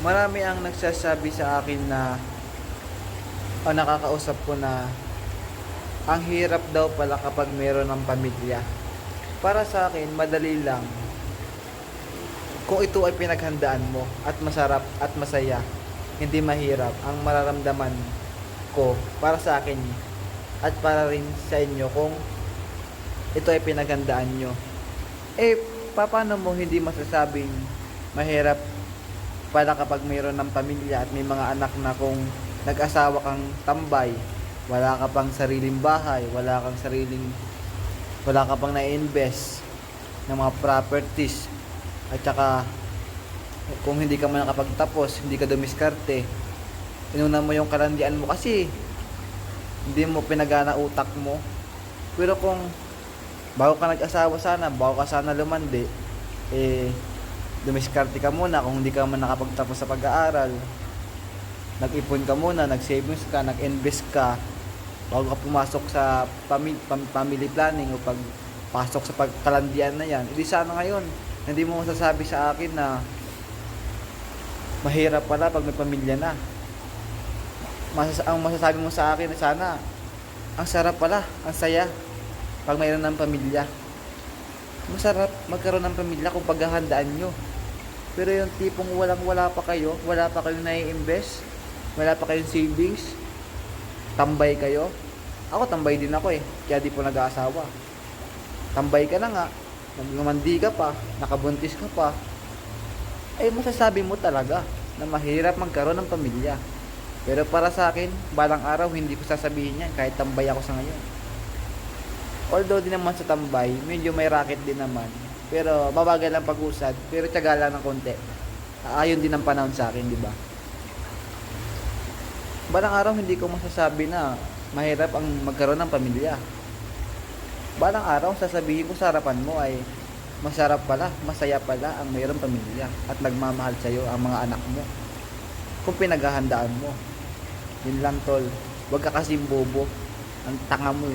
Marami ang nagsasabi sa akin na o nakakausap ko na ang hirap daw pala kapag meron ng pamilya. Para sa akin, madali lang kung ito ay pinaghandaan mo at masarap at masaya. Hindi mahirap ang mararamdaman ko para sa akin at para rin sa inyo kung ito ay pinaghandaan nyo. Eh, paano mo hindi masasabing mahirap pala kapag mayroon ng pamilya at may mga anak na kung nag-asawa kang tambay, wala ka pang sariling bahay, wala ka pang na-invest ng mga properties, at saka kung hindi ka man nakapagtapos, hindi ka dumiskarte, inuna mo yung kalandian mo kasi hindi mo pinagana utak mo. Pero kung bago ka nag-asawa sana, bago ka sana lumandi, eh, dumiskarte ka muna kung hindi ka man nakapagtapos sa pag-aaral. Nag-ipon ka muna, nag-savings ka, nag-invest ka bago ka pumasok sa family planning o pagpasok sa pagkalandian na yan. Hindi sana ngayon, hindi mo masasabi sa akin na mahirap pala pag may pamilya na. Ang masasabi mo sa akin na sana, ang sarap pala, ang saya pag mayroon ng pamilya. Masarap magkaroon ng pamilya kung paghahandaan nyo. Pero yung tipong wala pa kayo, wala pa kayong nai-invest, wala pa kayong savings, tambay kayo. Ako tambay din ako kaya di po nag-aasawa. Tambay ka na nga, nagmamandi ka pa, nakabuntis ka pa, ay masasabi mo talaga na mahirap magkaroon ng pamilya. Pero para sa akin, balang araw hindi ko sasabihin yan kahit tambay ako sa ngayon. Although din naman sa tambay, medyo may racket din naman. Pero babagal lang pag-usad, pero tiyaga lang ng konti. Ayon din ang panahon sa akin, di ba? Balang araw hindi ko masasabi na mahirap ang magkaroon ng pamilya. Balang araw sasabihin ko sa harapan mo ay masarap pala, masaya pala ang mayroong pamilya at nagmamahal sa iyo ang mga anak mo kung pinaghahandaan mo. Yun lang tol, huwag ka kasing bobo, ang tanga mo